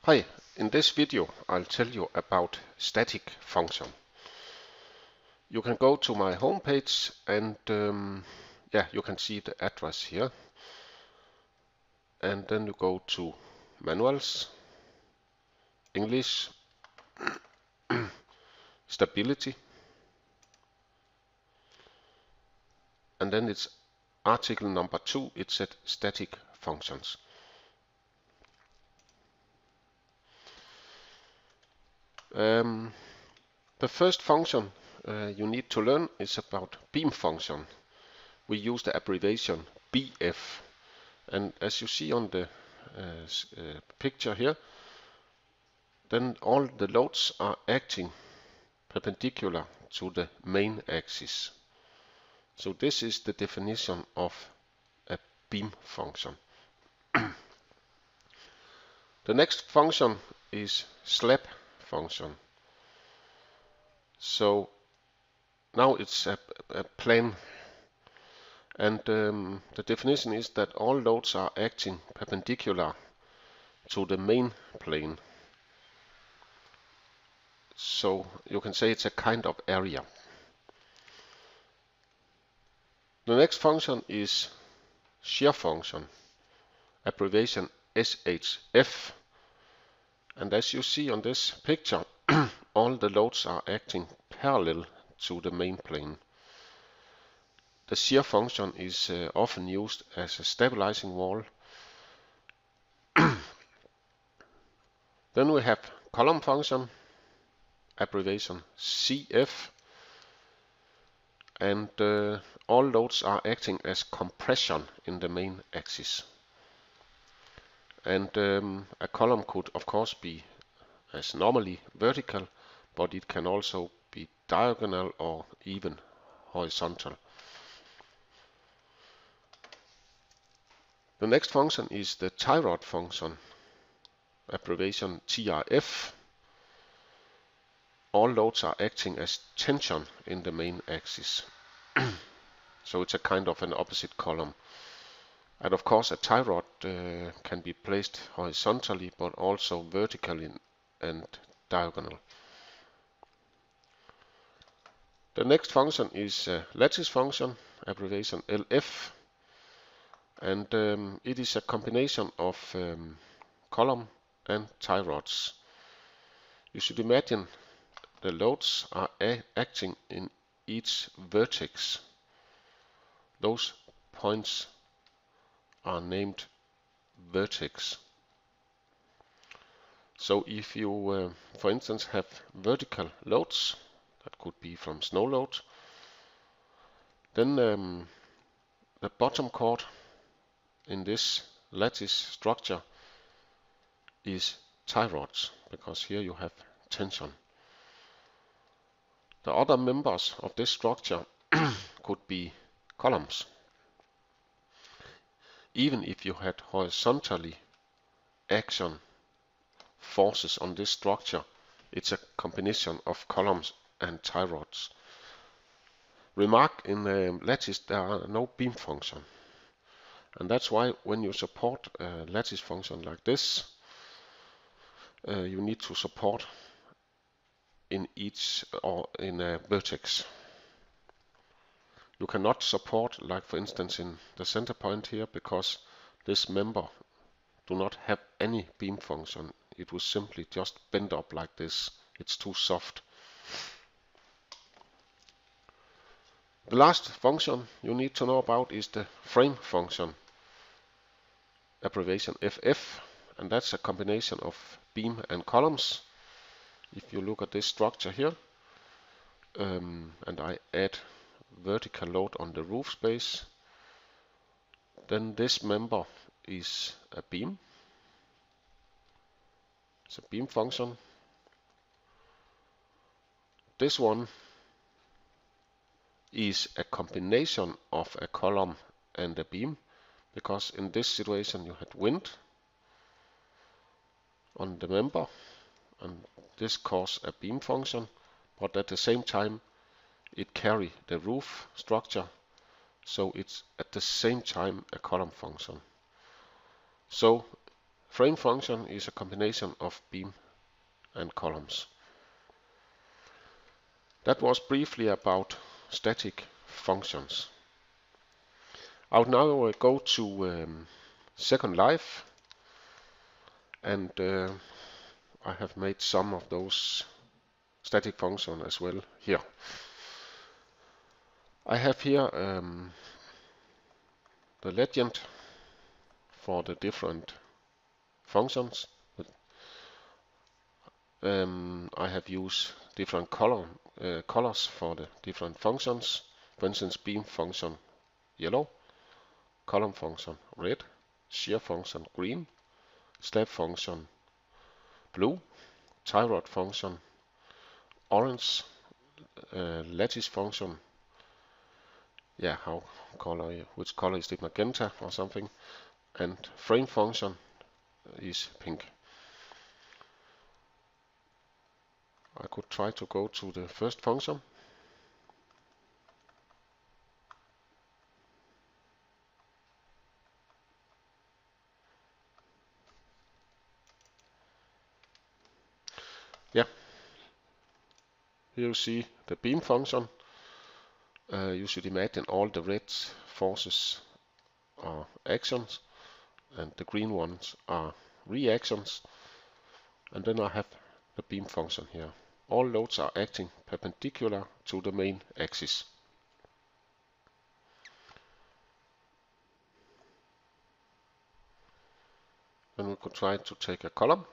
Hi, in this video I'll tell you about static function. You can go to my homepage and you can see the address here, and then you go to manuals, English, stability, and then it's article number 2. It said static functions. The first function you need to learn is about beam function. We use the abbreviation BF, and as you see on the picture here, then all the loads are acting perpendicular to the main axis. So this is the definition of a beam function. The next function is slab function. So now it's a plane, and the definition is that all loads are acting perpendicular to the main plane. So you can say it's a kind of area. The next function is shear function, abbreviation SHF. And as you see on this picture, all the loads are acting parallel to the main plane. The shear function is often used as a stabilizing wall. Then we have column function, abbreviation CF, and all loads are acting as compression in the main axis. And a column could of course be as normally vertical, but it can also be diagonal or even horizontal. The next function is the tie rod function, abbreviation TRF. All loads are acting as tension in the main axis. So it's a kind of an opposite column. And of course a tie rod can be placed horizontally, but also vertically and diagonal. The next function is lattice function, abbreviation LF, and it is a combination of column and tie rods. You should imagine the loads are acting in each vertex. Those points are named vertex. So if you, for instance, have vertical loads, that could be from snow load, then the bottom chord in this lattice structure is tie rods, because here you have tension. The other members of this structure could be columns. Even if you had horizontally action forces on this structure, it's a combination of columns and tie rods. Remark, in lattice there are no beam function, and that's why when you support a lattice function like this, you need to support in each or in a vertex. You cannot support, like for instance in the center point here, because this member do not have any beam function. It will simply just bend up like this. It's too soft. The last function you need to know about is the frame function, abbreviation FF, and that's a combination of beam and columns. If you look at this structure here, and I add vertical load on the roof space, then this member is a beam. It's a beam function. This one is a combination of a column and a beam, because in this situation you had wind on the member, and this causes a beam function, but at the same time it carry the roof structure, so it's at the same time a column function. So frame function is a combination of beam and columns. That was briefly about static functions. I will now go to Second Life, and I have made some of those static functions as well here. I have here the legend for the different functions. I have used different colors for the different functions. For instance, beam function yellow, column function red, shear function green, slab function blue, tie rod function orange, lattice function, which color is it, magenta or something, and frame function is pink. I could try to go to the first function. Yeah, here you see the beam function. You should imagine all the red forces are actions and the green ones are reactions. And then I have the beam function here. All loads are acting perpendicular to the main axis. Then we could try to take a column.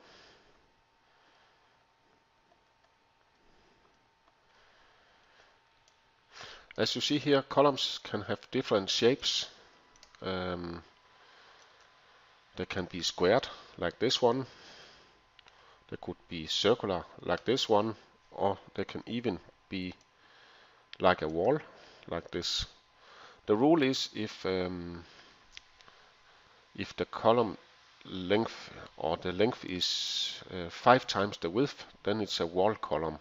As you see here, columns can have different shapes. They can be squared, like this one. They could be circular, like this one, or they can even be like a wall, like this. The rule is if the column length or the length is 5 times the width, then it's a wall column.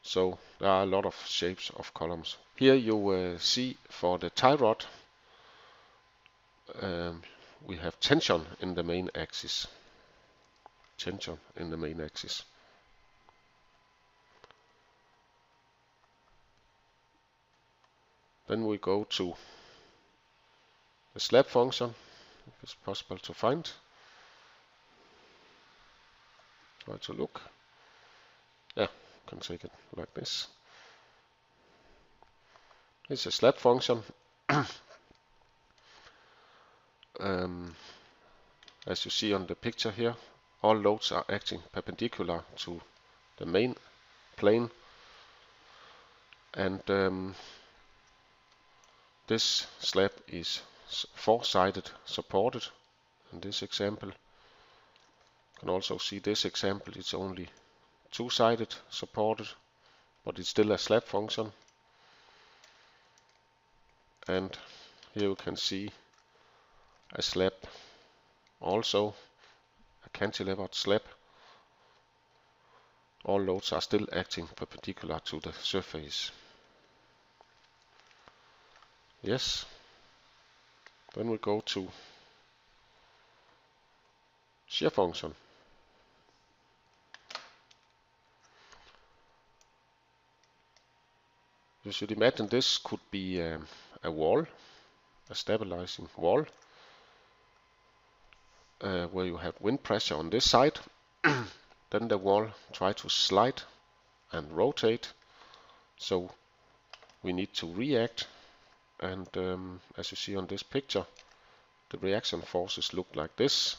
So there are a lot of shapes of columns. Here you see for the tie rod, we have tension in the main axis. Tension in the main axis. Then we go to the slab function, if it's possible to find. Try to look. Yeah, can take it like this. It's a slab function. As you see on the picture here, all loads are acting perpendicular to the main plane, and this slab is 4-sided supported. In this example, you can also see this example, it's only 2-sided supported, but it's still a slab function. And here you can see a slab, also a cantilevered slab. All loads are still acting perpendicular to the surface. Yes. Then we go to shear function. You should imagine this could be a wall, a stabilizing wall, where you have wind pressure on this side. Then the wall try to slide and rotate, so we need to react. And as you see on this picture, the reaction forces look like this.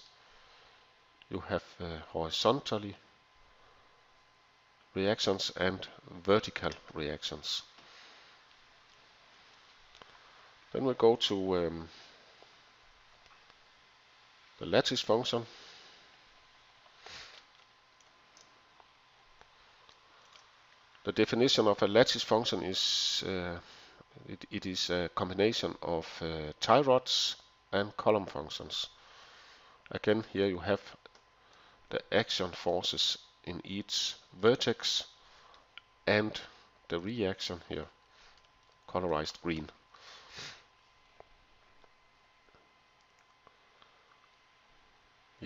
You have horizontally reactions and vertical reactions. Then we go to the lattice function. The definition of a lattice function is it is a combination of tie rods and column functions. Again, here you have the action forces in each vertex and the reaction here, colorized green.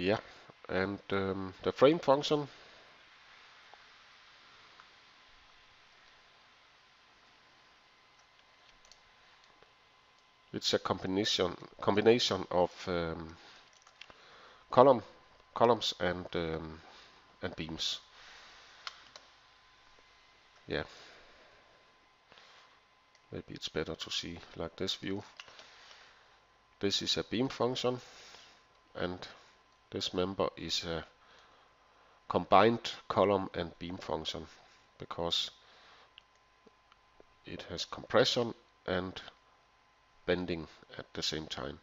Yeah, and the frame function, it's a combination of columns and beams. Yeah, maybe it's better to see like this view. This is a beam function, and this member is a combined column and beam function because it has compression and bending at the same time.